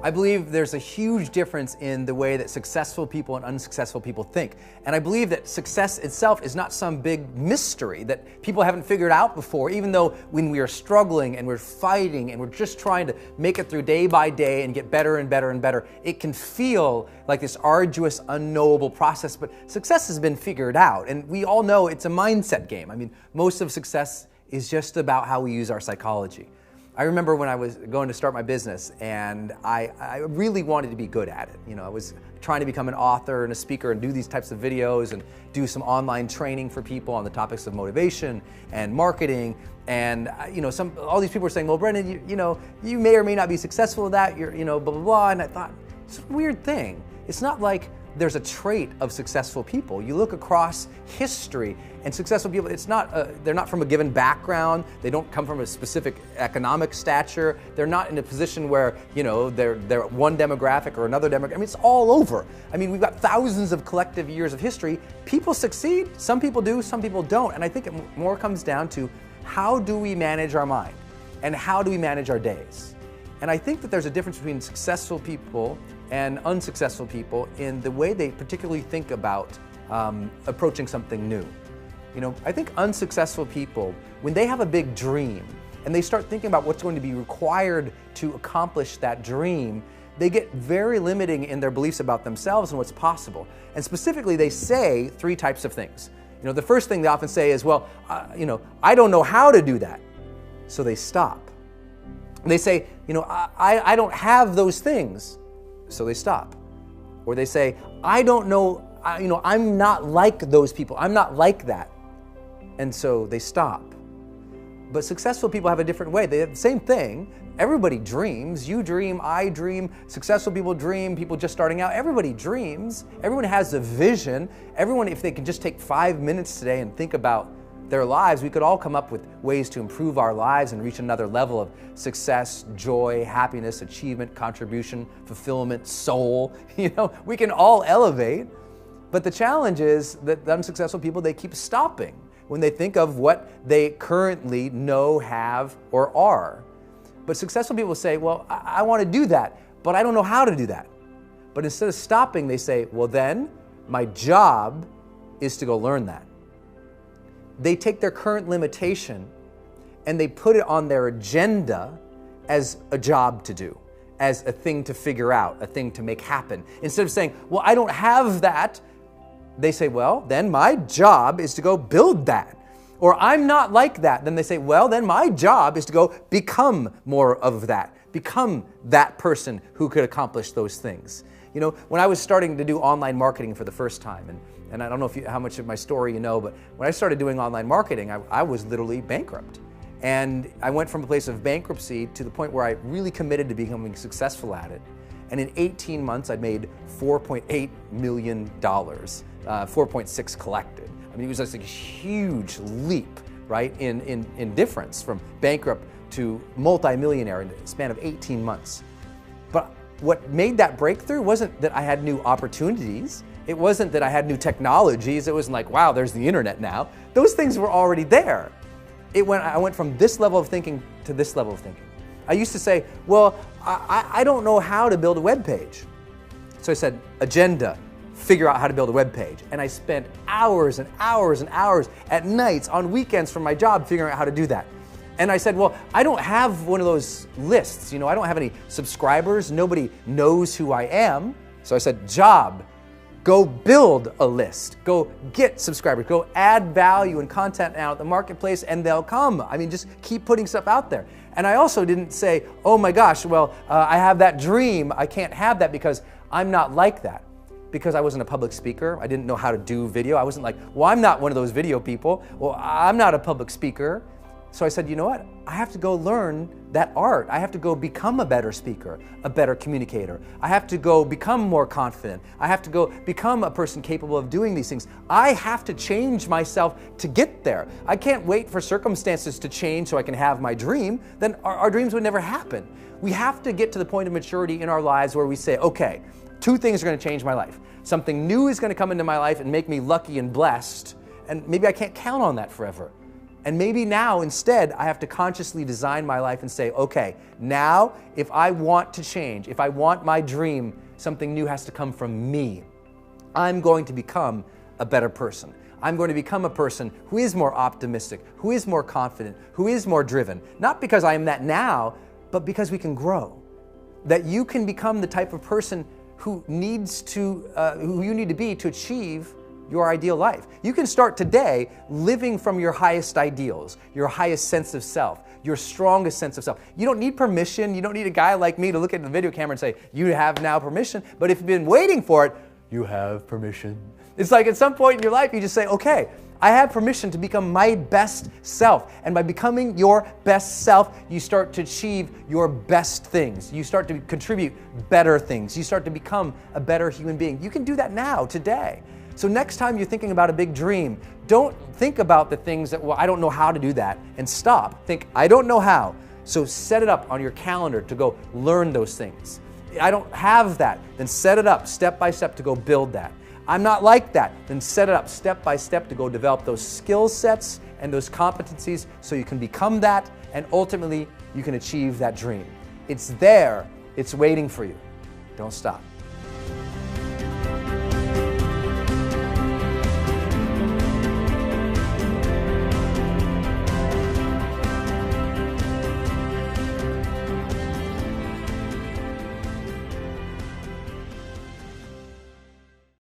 I believe there's a huge difference in the way that successful people and unsuccessful people think. And I believe that success itself is not some big mystery that people haven't figured out before, even though when we are struggling and we're fighting and we're just trying to make it through day by day and get better and better and better, it can feel like this arduous, unknowable process. But success has been figured out, and we all know it's a mindset game. I mean, most of success is just about how we use our psychology. I remember when I was going to start my business, and I really wanted to be good at it. You know, I was trying to become an author and a speaker and do these types of videos and do some online training for people on the topics of motivation and marketing. And all these people were saying, "Well, Brendan, you may or may not be successful at that. You're, blah blah blah." And I thought, it's a weird thing. It's not like there's a trait of successful people. You look across history, and successful people, they're not from a given background. They don't come from a specific economic stature. They're not in a position where, they're one demographic or another demographic. I mean, it's all over. I mean, we've got thousands of collective years of history. People succeed. Some people do, some people don't. And I think it more comes down to how do we manage our mind and how do we manage our days? And I think that there's a difference between successful people and unsuccessful people in the way they particularly think about approaching something new. I think unsuccessful people, when they have a big dream and they start thinking about what's going to be required to accomplish that dream, they get very limiting in their beliefs about themselves and what's possible. And specifically, they say three types of things. The first thing they often say is, well, I don't know how to do that. So they stop. They say, I don't have those things. So they stop. Or they say, I don't know, I'm not like those people. I'm not like that. And so they stop. But successful people have a different way. They have the same thing. Everybody dreams. You dream, I dream. Successful people dream. People just starting out. Everybody dreams. Everyone has a vision. Everyone, if they can just take 5 minutes today and think about their lives, we could all come up with ways to improve our lives and reach another level of success, joy, happiness, achievement, contribution, fulfillment, soul. We can all elevate. But the challenge is that the unsuccessful people, they keep stopping when they think of what they currently know, have, or are. But successful people say, well, I want to do that, but I don't know how to do that. But instead of stopping, they say, well, then my job is to go learn that. They take their current limitation and they put it on their agenda as a job to do, as a thing to figure out, a thing to make happen. Instead of saying, well, I don't have that, they say, well, then my job is to go build that. Or I'm not like that. Then they say, well, then my job is to go become more of that, become that person who could accomplish those things. When I was starting to do online marketing for the first time, and I don't know how much of my story you know, but when I started doing online marketing, I was literally bankrupt. And I went from a place of bankruptcy to the point where I really committed to becoming successful at it. And in 18 months, I'd made $4.8 million, 4.6 collected. I mean, it was just a huge leap, right, in difference from bankrupt to multimillionaire in the span of 18 months. But what made that breakthrough wasn't that I had new opportunities. It wasn't that I had new technologies. It wasn't like, wow, there's the internet now. Those things were already there. I went from this level of thinking to this level of thinking. I used to say, well, I don't know how to build a web page. So I said, agenda, figure out how to build a web page. And I spent hours and hours and hours at nights, on weekends from my job, figuring out how to do that. And I said, well, I don't have one of those lists. I don't have any subscribers. Nobody knows who I am. So I said, job, go build a list. Go get subscribers. Go add value and content out in the marketplace, and they'll come. I mean, just keep putting stuff out there. And I also didn't say, oh my gosh, well, I have that dream. I can't have that because I'm not like that. Because I wasn't a public speaker. I didn't know how to do video. I wasn't like, well, I'm not one of those video people. Well, I'm not a public speaker. So I said, you know what? I have to go learn that art. I have to go become a better speaker, a better communicator. I have to go become more confident. I have to go become a person capable of doing these things. I have to change myself to get there. I can't wait for circumstances to change so I can have my dream. Then our dreams would never happen. We have to get to the point of maturity in our lives where we say, okay, two things are going to change my life. Something new is going to come into my life and make me lucky and blessed. And maybe I can't count on that forever. And maybe now instead I have to consciously design my life and say, okay, now if I want to change, if I want my dream, something new has to come from me. I'm going to become a better person. I'm going to become a person who is more optimistic, who is more confident, who is more driven. Not because I am that now, but because we can grow. That you can become the type of person who you need to be to achieve your ideal life. You can start today living from your highest ideals, your highest sense of self, your strongest sense of self. You don't need permission. You don't need a guy like me to look at the video camera and say, you have now permission. But if you've been waiting for it, you have permission. It's like at some point in your life, you just say, okay, I have permission to become my best self. And by becoming your best self, you start to achieve your best things. You start to contribute better things. You start to become a better human being. You can do that now, today. So next time you're thinking about a big dream, don't think about the things that, well, I don't know how to do that, and stop. Think, I don't know how. So set it up on your calendar to go learn those things. I don't have that. Then set it up step by step to go build that. I'm not like that. Then set it up step by step to go develop those skill sets and those competencies so you can become that, and ultimately you can achieve that dream. It's there. It's waiting for you. Don't stop.